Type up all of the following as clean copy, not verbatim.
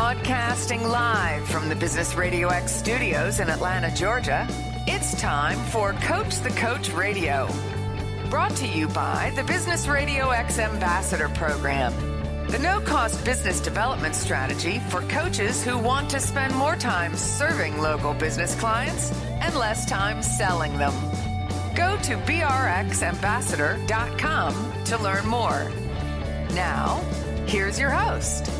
Broadcasting live from the Business RadioX studios in Atlanta, Georgia, it's time for Coach the Coach Radio. Brought to you by the Business RadioX Ambassador Program, the no-cost business development strategy for coaches who want to spend more time serving local business clients and less time selling them. Go to brxambassador.com to learn more. Now, here's your host.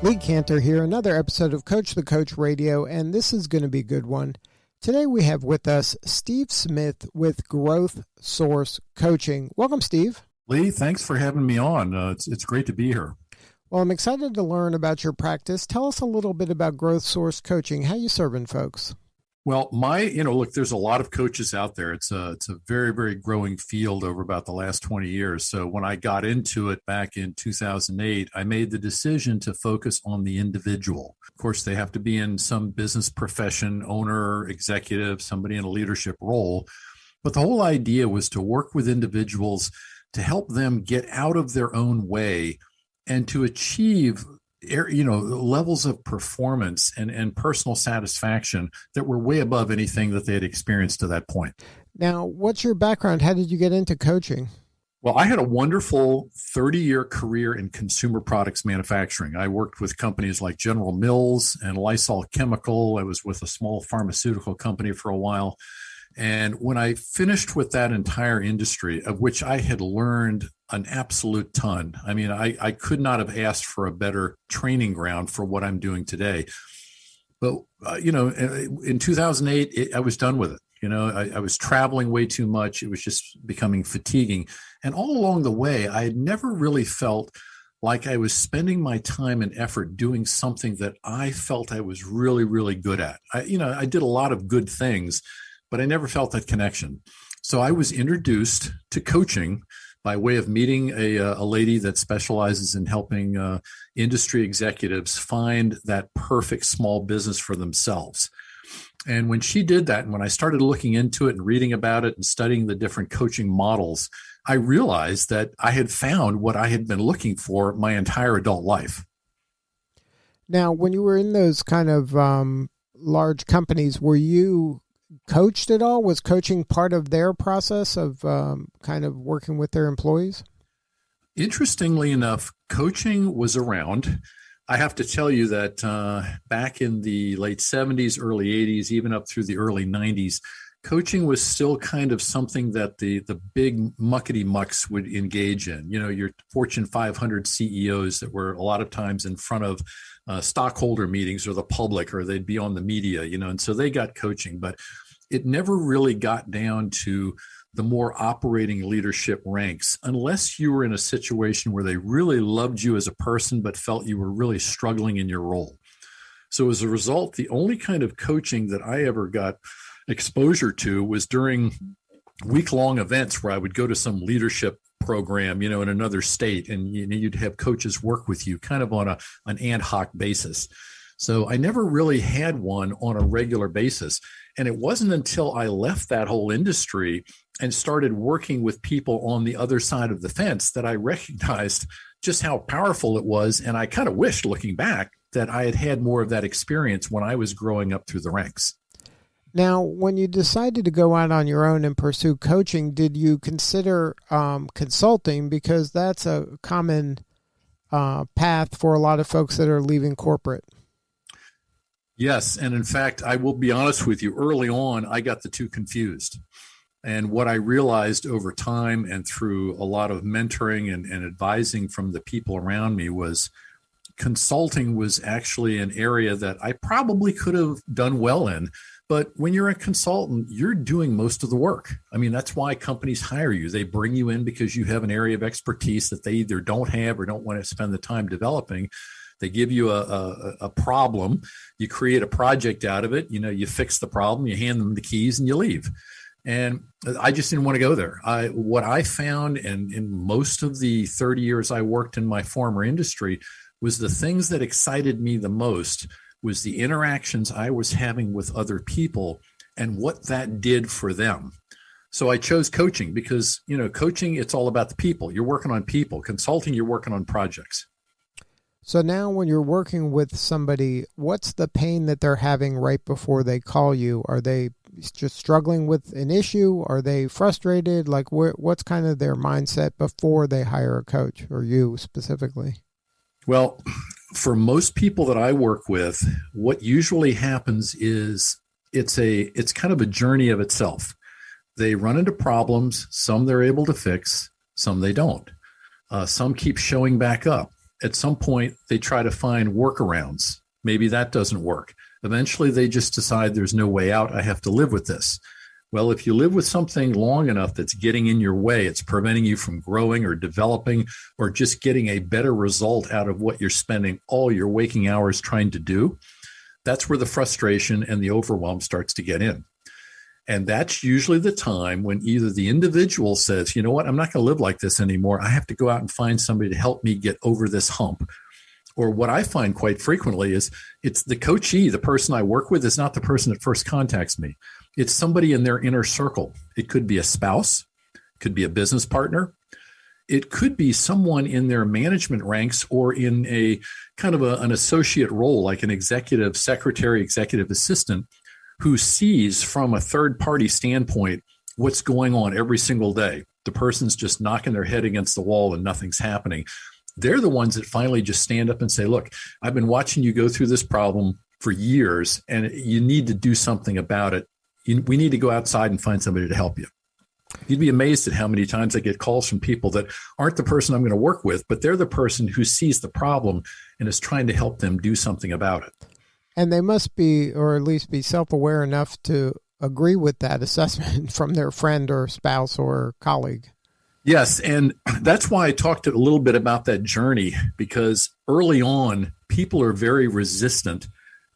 Lee Cantor here, another episode of Coach the Coach Radio, and this is going to be a good one. Today we have with us Steve Smith with GrowthSource Coaching. Welcome, Steve. Lee, thanks for having me on. It's great to be here. Well, I'm excited to learn about your practice. Tell us a little bit about GrowthSource Coaching. How you serving folks? Well, look, there's a lot of coaches out there. It's a very, very growing field over about the last 20 years. So when I got into it back in 2008, I made the decision to focus on the individual. Of course, they have to be in some business profession, owner, executive, somebody in a leadership role. But the whole idea was to work with individuals to help them get out of their own way and to achieve levels of performance and personal satisfaction that were way above anything that they had experienced to that point. Now, what's your background? How did you get into coaching? Well, I had a wonderful 30-year career in consumer products manufacturing. I worked with companies like General Mills and Lysol Chemical. I was with a small pharmaceutical company for a while. And when I finished with that entire industry, of which I had learned an absolute ton, I mean, I could not have asked for a better training ground for what I'm doing today. But, in 2008, I was done with it. I was traveling way too much. It was just becoming fatiguing. And all along the way, I had never really felt like I was spending my time and effort doing something that I felt I was really, really good at. I did a lot of good things, but I never felt that connection. So I was introduced to coaching by way of meeting a lady that specializes in helping industry executives find that perfect small business for themselves. And when she did that, and when I started looking into it and reading about it and studying the different coaching models, I realized that I had found what I had been looking for my entire adult life. Now, when you were in those kind of large companies, were you coached at all? Was coaching part of their process of kind of working with their employees? Interestingly enough, coaching was around. I have to tell you that back in the late 70s, early 80s, even up through the early 90s, coaching was still kind of something that the big muckety mucks would engage in. Your Fortune 500 CEOs that were a lot of times in front of stockholder meetings or the public, or they'd be on the media, and so they got coaching, but it never really got down to the more operating leadership ranks, unless you were in a situation where they really loved you as a person, but felt you were really struggling in your role. So as a result, the only kind of coaching that I ever got exposure to was during week-long events where I would go to some leadership program, in another state, and you'd have coaches work with you kind of on an ad hoc basis. So I never really had one on a regular basis. And it wasn't until I left that whole industry and started working with people on the other side of the fence that I recognized just how powerful it was. And I kind of wished, looking back, that I had had more of that experience when I was growing up through the ranks. Now, when you decided to go out on your own and pursue coaching, did you consider consulting? Because that's a common path for a lot of folks that are leaving corporate. Yes. And in fact, I will be honest with you, early on, I got the two confused. And what I realized over time and through a lot of mentoring and advising from the people around me was consulting was actually an area that I probably could have done well in. But when you're a consultant, you're doing most of the work. I mean, that's why companies hire you. They bring you in because you have an area of expertise that they either don't have or don't want to spend the time developing. They give you a problem. You create a project out of it. You fix the problem, you hand them the keys, and you leave. And I just didn't want to go there. What I found, and in most of the 30 years I worked in my former industry, was the things that excited me the most was the interactions I was having with other people and what that did for them. So I chose coaching because, coaching, it's all about the people. You're working on people. Consulting, you're working on projects. So now when you're working with somebody, what's the pain that they're having right before they call you? Are they just struggling with an issue? Are they frustrated? Like what's kind of their mindset before they hire a coach, or you specifically? Well, for most people that I work with, what usually happens is it's kind of a journey of itself. They run into problems. Some they're able to fix, some they don't. Some keep showing back up. At some point, they try to find workarounds. Maybe that doesn't work. Eventually, they just decide there's no way out. I have to live with this. Well, if you live with something long enough that's getting in your way, it's preventing you from growing or developing or just getting a better result out of what you're spending all your waking hours trying to do, that's where the frustration and the overwhelm starts to get in. And that's usually the time when either the individual says, you know what, I'm not going to live like this anymore. I have to go out and find somebody to help me get over this hump. Or what I find quite frequently is it's the coachee, the person I work with, is not the person that first contacts me. It's somebody in their inner circle. It could be a spouse, it could be a business partner. It could be someone in their management ranks or in a kind of an associate role, like an executive secretary, executive assistant, who sees from a third-party standpoint what's going on every single day. The person's just knocking their head against the wall and nothing's happening. They're the ones that finally just stand up and say, look, I've been watching you go through this problem for years, and you need to do something about it. We need to go outside and find somebody to help you. You'd be amazed at how many times I get calls from people that aren't the person I'm going to work with, but they're the person who sees the problem and is trying to help them do something about it. And they must be, or at least be self-aware enough to agree with that assessment from their friend or spouse or colleague. Yes, and that's why I talked a little bit about that journey, because early on, people are very resistant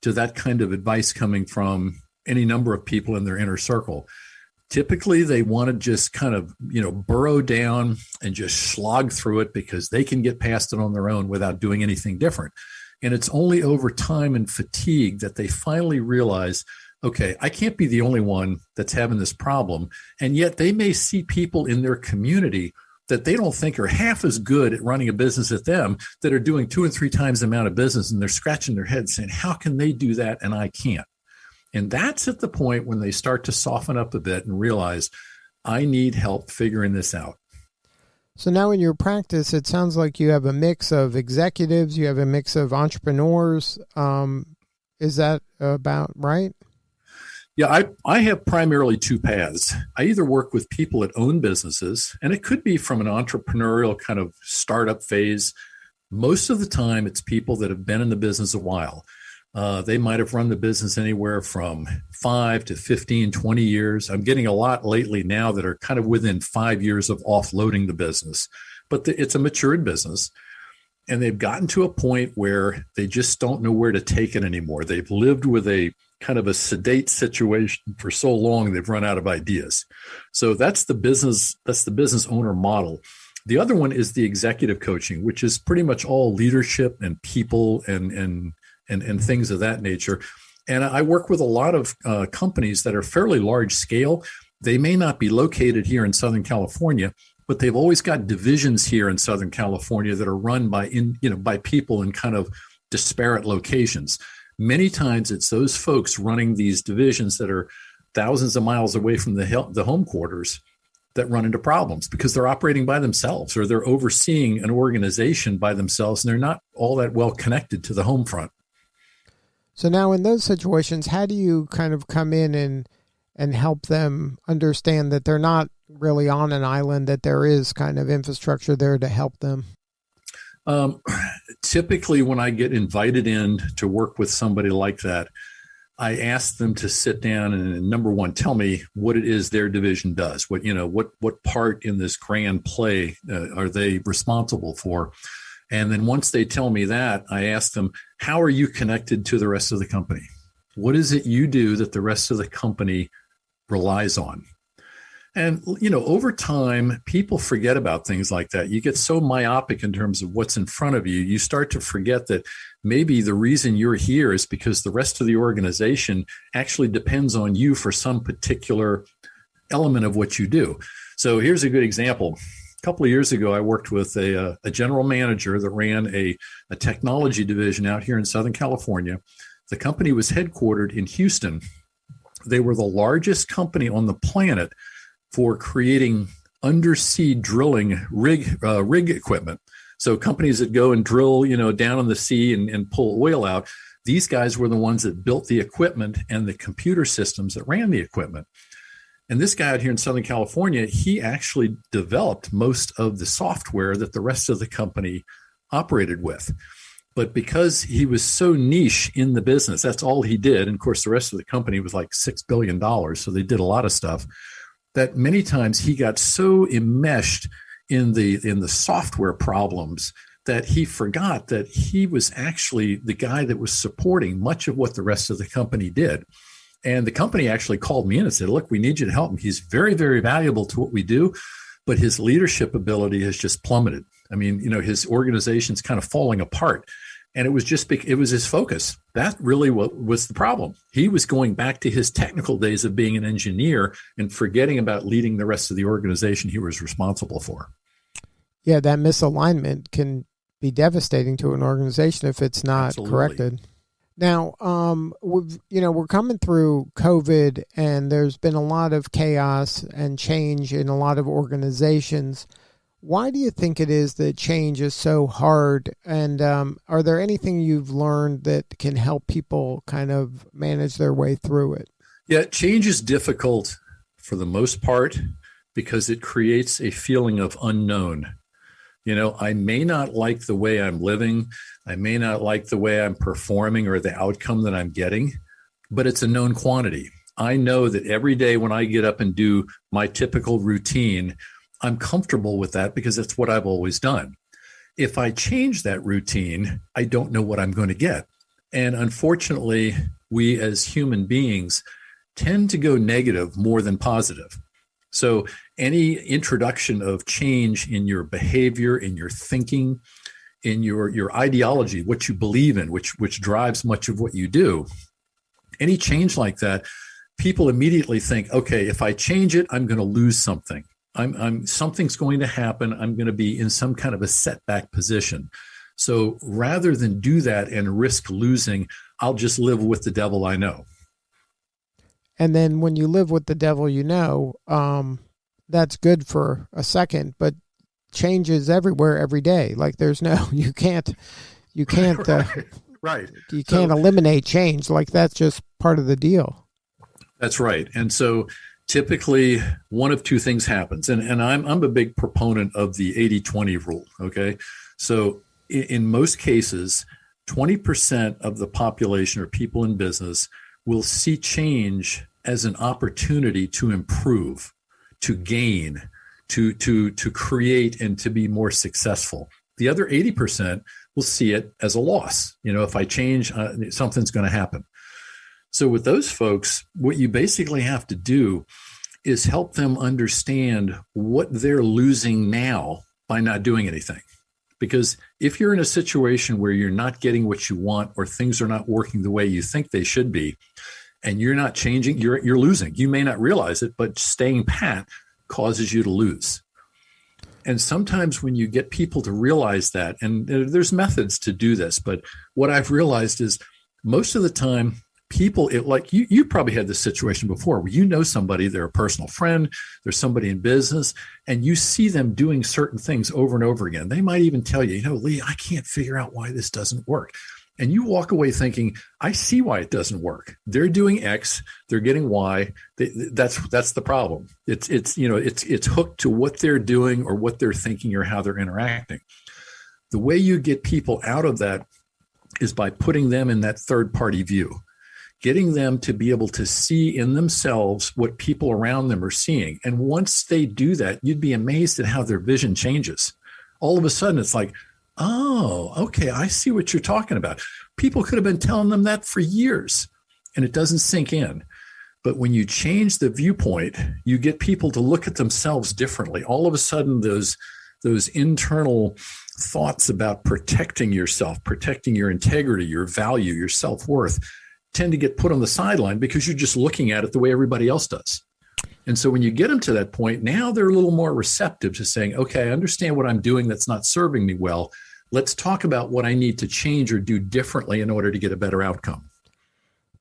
to that kind of advice coming from any number of people in their inner circle. Typically, they want to just kind of, burrow down and just slog through it because they can get past it on their own without doing anything different. And it's only over time and fatigue that they finally realize, okay, I can't be the only one that's having this problem. And yet they may see people in their community that they don't think are half as good at running a business as them, that are doing 2 and 3 times the amount of business. And they're scratching their heads saying, how can they do that and I can't? And that's at the point when they start to soften up a bit and realize, I need help figuring this out. So now in your practice, it sounds like you have a mix of executives, you have a mix of entrepreneurs. Is that about right? Yeah, I have primarily 2 paths. I either work with people that own businesses, and it could be from an entrepreneurial kind of startup phase. Most of the time, it's people that have been in the business a while. They might have run the business anywhere from 5 to 15, 20 years. I'm getting a lot lately now that are kind of within 5 years of offloading the business, but it's a matured business. And they've gotten to a point where they just don't know where to take it anymore. They've lived with a kind of a sedate situation for so long, they've run out of ideas. So that's the business owner model. The other one is the executive coaching, which is pretty much all leadership and people and things of that nature. And I work with a lot of companies that are fairly large scale. They may not be located here in Southern California, but they've always got divisions here in Southern California that are run by people in kind of disparate locations. Many times it's those folks running these divisions that are thousands of miles away from the home quarters that run into problems because they're operating by themselves or they're overseeing an organization by themselves and they're not all that well connected to the home front. So now in those situations, how do you kind of come in and help them understand that they're not really on an island, that there is kind of infrastructure there to help them? Typically, when I get invited in to work with somebody like that, I ask them to sit down and, number one, tell me what it is their division does. What part in this grand play are they responsible for? And then once they tell me that, I ask them, how are you connected to the rest of the company? What is it you do that the rest of the company relies on? And, over time, people forget about things like that. You get so myopic in terms of what's in front of you, you start to forget that maybe the reason you're here is because the rest of the organization actually depends on you for some particular element of what you do. So here's a good example. A couple of years ago, I worked with a general manager that ran a technology division out here in Southern California. The company was headquartered in Houston. They were the largest company on the planet for creating undersea drilling rig equipment. So companies that go and drill, down in the sea and pull oil out, these guys were the ones that built the equipment and the computer systems that ran the equipment. And this guy out here in Southern California, he actually developed most of the software that the rest of the company operated with. But because he was so niche in the business, that's all he did. And of course, the rest of the company was like $6 billion. So they did a lot of stuff that many times he got so enmeshed in the software problems that he forgot that he was actually the guy that was supporting much of what the rest of the company did. And the company actually called me in and said, look, we need you to help him. He's very, very valuable to what we do, but his leadership ability has just plummeted. I mean, his organization's kind of falling apart. And it was his focus. That really was the problem. He was going back to his technical days of being an engineer and forgetting about leading the rest of the organization he was responsible for. Yeah, that misalignment can be devastating to an organization if it's not Absolutely. corrected. Now, we're coming through COVID, and there's been a lot of chaos and change in a lot of organizations. Why do you think it is that change is so hard? And are there anything you've learned that can help people kind of manage their way through it? Yeah, change is difficult for the most part because it creates a feeling of unknown. I may not like the way I'm living. I may not like the way I'm performing or the outcome that I'm getting, but it's a known quantity. I know that every day when I get up and do my typical routine, I'm comfortable with that because that's what I've always done. If I change that routine, I don't know what I'm going to get. And unfortunately, we as human beings tend to go negative more than positive. So any introduction of change in your behavior, in your thinking, in your ideology, what you believe in, which drives much of what you do, any change like that, people immediately think, okay, if I change it, I'm going to lose something. Something's going to happen. I'm going to be in some kind of a setback position. So rather than do that and risk losing, I'll just live with the devil I know. And then when you live with the devil that's good for a second, but change is everywhere every day. Like you can't right. You can't eliminate change. Like that's just part of the deal. That's right. And so typically one of two things happens. And I'm a big proponent of the 80-20 rule. Okay. So in most cases, 20% of the population or people in business will see change as an opportunity to improve, to gain, to create, and to be more successful. The other 80% will see it as a loss. If I change, something's going to happen. So with those folks, what you basically have to do is help them understand what they're losing now by not doing anything. Because if you're in a situation where you're not getting what you want or things are not working the way you think they should be, and you're not changing, you're losing. You may not realize it, but staying pat causes you to lose. And sometimes when you get people to realize that, and there's methods to do this, but what I've realized is most of the time, people, like you probably had this situation before where you know somebody, they're a personal friend, there's somebody in business, and you see them doing certain things over and over again. They might even tell you, Lee, I can't figure out why this doesn't work. And you walk away thinking, I see why it doesn't work. They're doing X, they're getting Y. That's the problem. It's hooked to what they're doing or what they're thinking or how they're interacting. The way you get people out of that is by putting them in that third party view, getting them to be able to see in themselves what people around them are seeing. And once they do that, you'd be amazed at how their vision changes. All of a sudden, it's like, oh, okay, I see what you're talking about. People could have been telling them that for years, and it doesn't sink in. But when you change the viewpoint, you get people to look at themselves differently. All of a sudden, those internal thoughts about protecting yourself, protecting your integrity, your value, your self-worth, tend to get put on the sideline because you're just looking at it the way everybody else does. And so when you get them to that point, now they're a little more receptive to saying, okay, I understand what I'm doing that's not serving me well. Let's talk about what I need to change or do differently in order to get a better outcome.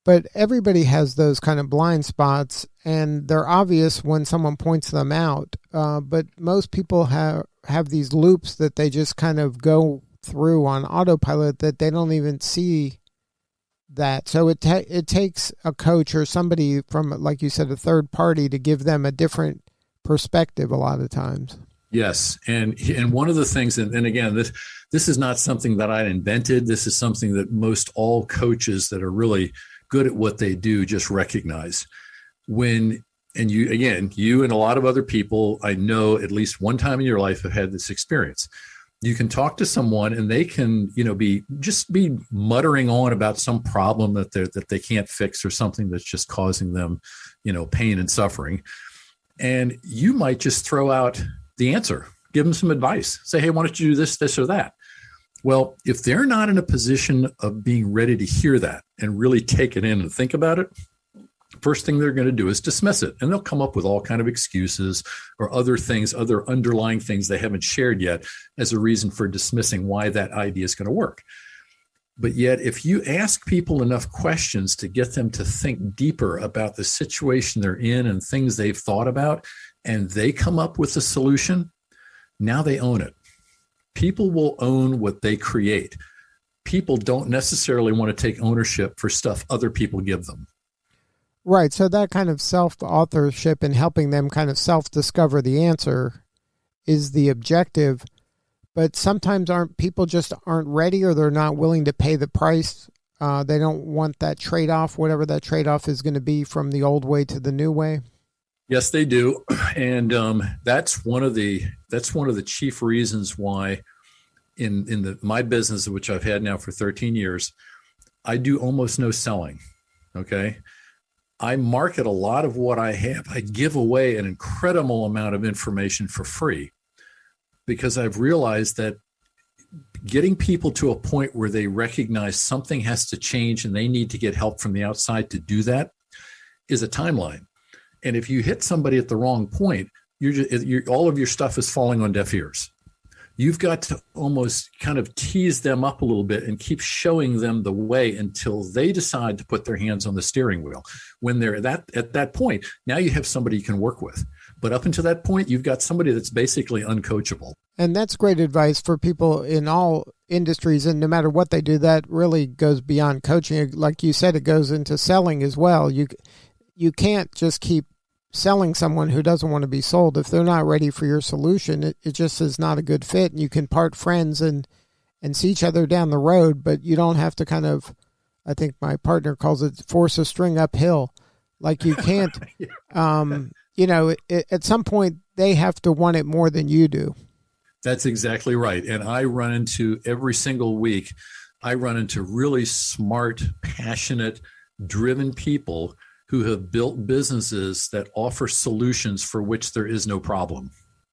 But everybody has those kind of blind spots, and they're obvious when someone points them out. But most people have these loops that they just kind of go through on autopilot that they don't even see that. So it takes a coach or somebody from, like you said, a third party to give them a different perspective a lot of times. Yes. And one of the things, and again, this is not something that I invented. This is something that most all coaches that are really good at what they do just recognize. You and a lot of other people I know at least one time in your life have had this experience. You can talk to someone and they can, be muttering on about some problem that they can't fix or something that's just causing them, pain and suffering. And you might just throw out the answer, give them some advice, say, hey, why don't you do this or that? Well, if they're not in a position of being ready to hear that and really take it in and think about it, first thing they're going to do is dismiss it. And they'll come up with all kind of excuses or other things, other underlying things they haven't shared yet as a reason for dismissing why that idea is going to work. But yet, if you ask people enough questions to get them to think deeper about the situation they're in and things they've thought about, and they come up with a solution, now they own it. People will own what they create. People don't necessarily want to take ownership for stuff other people give them. Right. So that kind of self-authorship and helping them kind of self-discover the answer is the objective. But sometimes people just aren't ready, or they're not willing to pay the price. They don't want that trade-off, whatever that trade-off is going to be from the old way to the new way. Yes, they do. And that's one of the chief reasons why in my business, which I've had now for 13 years, I do almost no selling. Okay. I market a lot of what I have. I give away an incredible amount of information for free because I've realized that getting people to a point where they recognize something has to change and they need to get help from the outside to do that is a timeline. And if you hit somebody at the wrong point, all of your stuff is falling on deaf ears. You've got to almost kind of tease them up a little bit and keep showing them the way until they decide to put their hands on the steering wheel. When they're at that point, now you have somebody you can work with. But up until that point, you've got somebody that's basically uncoachable. And that's great advice for people in all industries. And no matter what they do, that really goes beyond coaching. Like you said, it goes into selling as well. You can't just keep selling someone who doesn't want to be sold. If they're not ready for your solution, it just is not a good fit. And you can part friends and see each other down the road, but you don't have to kind of, I think my partner calls it, force a string uphill. Like you can't, at some point they have to want it more than you do. That's exactly right. And I run into every single week, really smart, passionate, driven people who have built businesses that offer solutions for which there is no problem.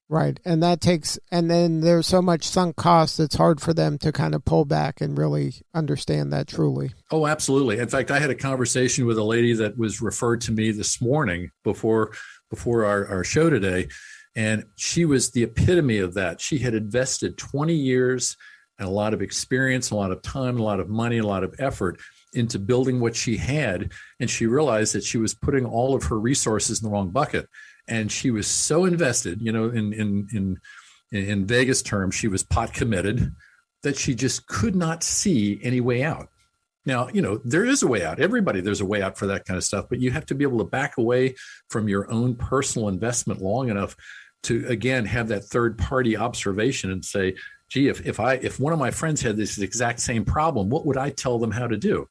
Right. And then there's so much sunk cost, it's hard for them to kind of pull back and really understand that truly. Oh, absolutely. In fact, I had a conversation with a lady that was referred to me this morning before our show today, and she was the epitome of that. She had invested 20 years and a lot of experience, a lot of time, a lot of money, a lot of effort into building what she had. And she realized that she was putting all of her resources in the wrong bucket. And she was so invested, in Vegas terms, she was pot committed that she just could not see any way out. Now, there is a way out. There's a way out for that kind of stuff, but you have to be able to back away from your own personal investment long enough to, again, have that third party observation and say, gee, if one of my friends had this exact same problem, what would I tell them how to do?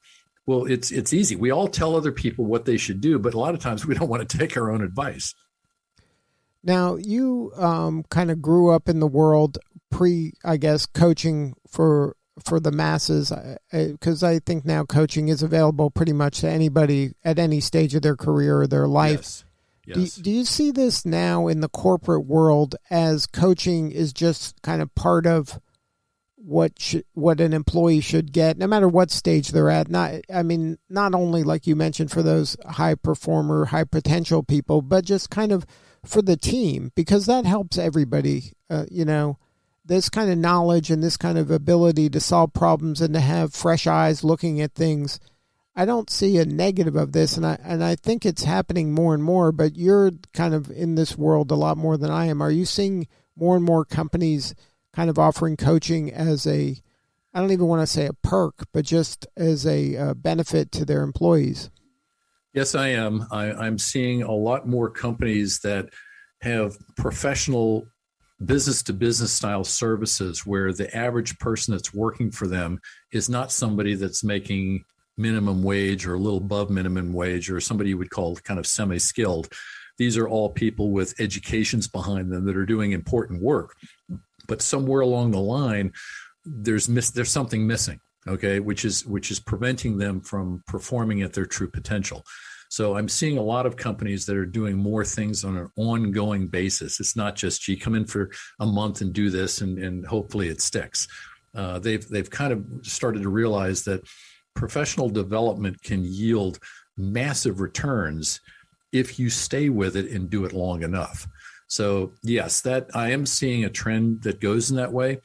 Well, it's easy. We all tell other people what they should do, but a lot of times we don't want to take our own advice. Now, you kind of grew up in the world coaching for the masses, because I think now coaching is available pretty much to anybody at any stage of their career or their life. Yes. Do you see this now in the corporate world as coaching is just kind of part of what an employee should get, no matter what stage they're at. Not only like you mentioned for those high performer, high potential people, but just kind of for the team, because that helps everybody. This kind of knowledge and this kind of ability to solve problems and to have fresh eyes looking at things. I don't see a negative of this, and I think it's happening more and more, but you're kind of in this world a lot more than I am. Are you seeing more and more companies kind of offering coaching as I don't even want to say a perk, but just as a benefit to their employees? Yes, I am. I'm seeing a lot more companies that have professional business-to-business style services where the average person that's working for them is not somebody that's making minimum wage or a little above minimum wage or somebody you would call kind of semi-skilled. These are all people with educations behind them that are doing important work. But somewhere along the line, there's something missing, okay, which is preventing them from performing at their true potential. So I'm seeing a lot of companies that are doing more things on an ongoing basis. It's not just, gee, come in for a month and do this and hopefully it sticks. They've kind of started to realize that professional development can yield massive returns if you stay with it and do it long enough. So yes, that I am seeing a trend that goes in that way.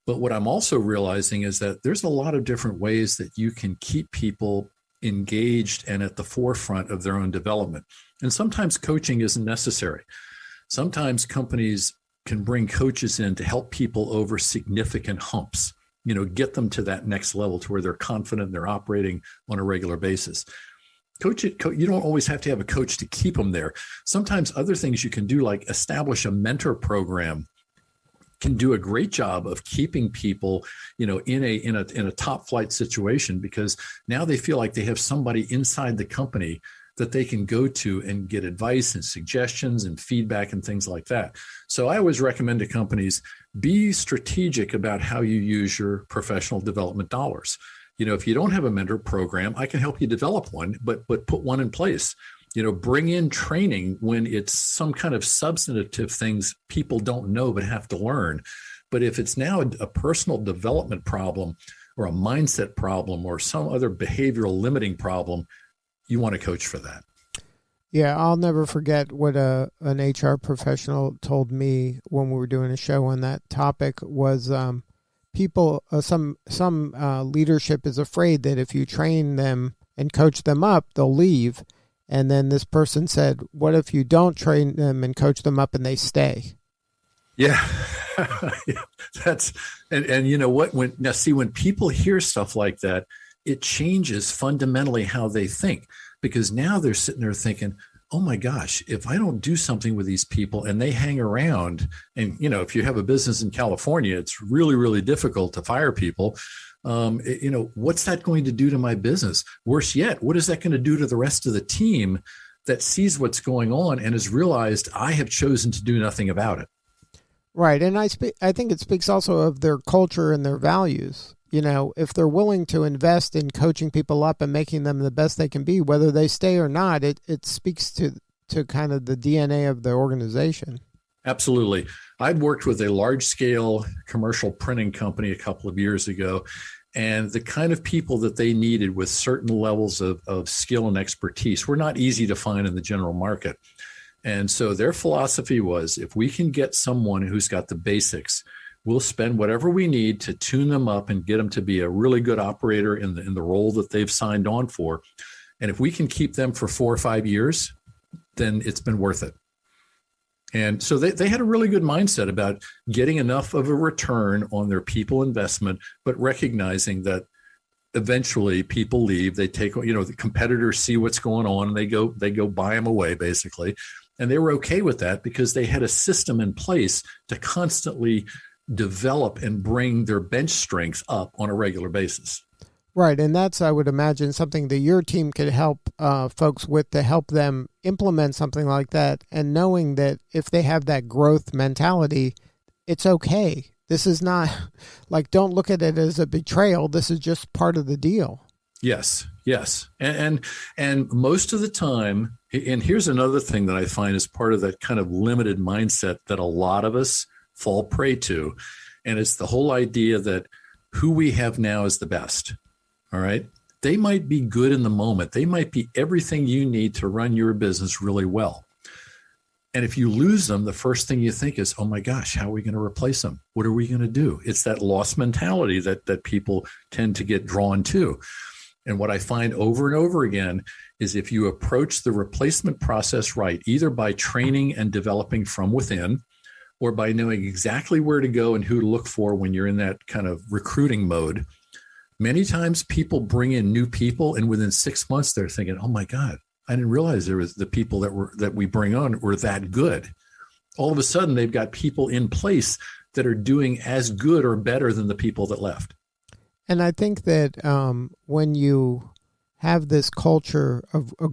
But what I'm also realizing is that there's a lot of different ways that you can keep people engaged and at the forefront of their own development. And sometimes coaching isn't necessary. Sometimes companies can bring coaches in to help people over significant humps, get them to that next level to where they're confident they're operating on a regular basis. You don't always have to have a coach to keep them there. Sometimes other things you can do, like establish a mentor program, can do a great job of keeping people, in a top flight situation, because now they feel like they have somebody inside the company that they can go to and get advice and suggestions and feedback and things like that. So I always recommend to companies, be strategic about how you use your professional development dollars. If you don't have a mentor program, I can help you develop one, but put one in place. Bring in training when it's some kind of substantive things people don't know but have to learn. But if it's now a personal development problem or a mindset problem or some other behavioral limiting problem, you want a coach for that. Yeah, I'll never forget what an HR professional told me when we were doing a show on that topic was people, some leadership is afraid that if you train them and coach them up, they'll leave. And then this person said, what if you don't train them and coach them up and they stay? Yeah. That's, and you know what, when people hear stuff like that, it changes fundamentally how they think, because now they're sitting there thinking, oh my gosh, if I don't do something with these people and they hang around, and if you have a business in California, it's really, really difficult to fire people. What's that going to do to my business? Worse yet, what is that going to do to the rest of the team that sees what's going on and has realized I have chosen to do nothing about it? Right. And I think it speaks also of their culture and their values. If they're willing to invest in coaching people up and making them the best they can be, whether they stay or not, it speaks to kind of the DNA of the organization. Absolutely. I'd worked with a large-scale commercial printing company a couple of years ago, and the kind of people that they needed with certain levels of skill and expertise were not easy to find in the general market. And so their philosophy was, if we can get someone who's got the basics, we'll spend whatever we need to tune them up and get them to be a really good operator in the role that they've signed on for. And if we can keep them for 4 or 5 years, then it's been worth it. And so they had a really good mindset about getting enough of a return on their people investment, but recognizing that eventually people leave. They take, the competitors see what's going on and they go buy them away, basically. And they were okay with that because they had a system in place to constantly develop and bring their bench strength up on a regular basis. Right. And that's, I would imagine, something that your team could help folks with, to help them implement something like that. And knowing that if they have that growth mentality, it's okay. This is not like, don't look at it as a betrayal. This is just part of the deal. Yes. And most of the time, and here's another thing that I find is part of that kind of limited mindset that a lot of us fall prey to. And it's the whole idea that who we have now is the best. All right. They might be good in the moment. They might be everything you need to run your business really well. And if you lose them, the first thing you think is, oh my gosh, how are we going to replace them? What are we going to do? It's that loss mentality that people tend to get drawn to. And what I find over and over again is if you approach the replacement process right, either by training and developing from within, or by knowing exactly where to go and who to look for when you're in that kind of recruiting mode, many times people bring in new people, and within 6 months, they're thinking, oh my God, I didn't realize there was the people that we bring on were that good. All of a sudden, they've got people in place that are doing as good or better than the people that left. And I think that when you have this culture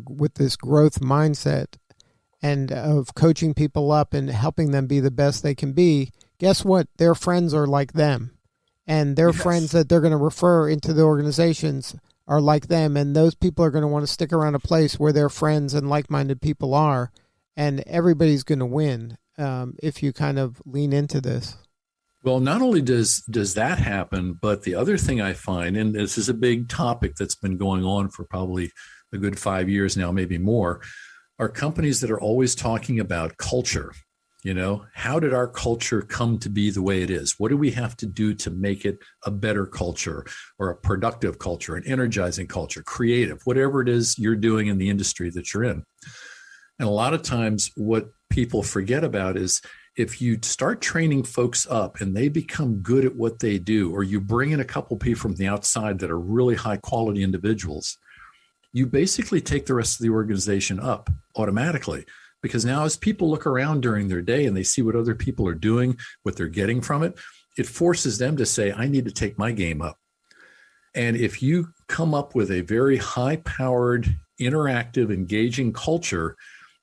with this growth mindset and of coaching people up and helping them be the best they can be, guess what? Their friends are like them. And their friends that they're going to refer into the organizations are like them. And those people are going to want to stick around a place where their friends and like-minded people are. And everybody's going to win if you kind of lean into this. Well, not only does that happen, but the other thing I find, and this is a big topic that's been going on for probably a good 5 years now, maybe more, are companies that are always talking about culture. You know, how did our culture come to be the way it is? What do we have to do to make it a better culture or a productive culture, an energizing culture, creative, whatever it is you're doing in the industry that you're in? And a lot of times what people forget about is if you start training folks up and they become good at what they do, or you bring in a couple people from the outside that are really high quality individuals, you basically take the rest of the organization up automatically. Because now as people look around during their day and they see what other people are doing, what they're getting from it, it forces them to say, I need to take my game up. And if you come up with a very high-powered, interactive, engaging culture,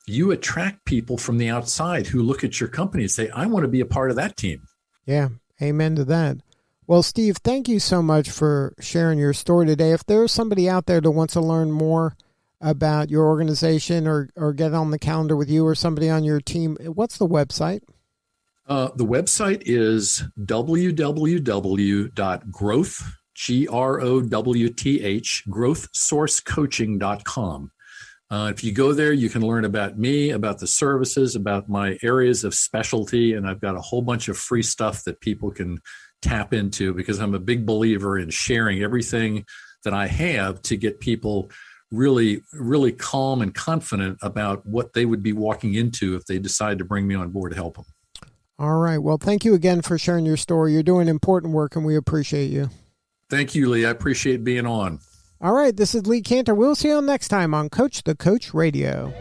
you attract people from the outside who look at your company and say, I want to be a part of that team. Yeah, amen to that. Well, Steve, thank you so much for sharing your story today. If there's somebody out there that wants to learn more about your organization or get on the calendar with you or somebody on your team, what's the website? The website is growthsourcecoaching.com. If you go there, you can learn about me, about the services, about my areas of specialty, and I've got a whole bunch of free stuff that people can tap into because I'm a big believer in sharing everything that I have to get people really, really calm and confident about what they would be walking into if they decide to bring me on board to help them. All right. Well, thank you again for sharing your story. You're doing important work, and we appreciate you. Thank you, Lee. I appreciate being on. All right. This is Lee Cantor. We'll see you next time on Coach the Coach Radio.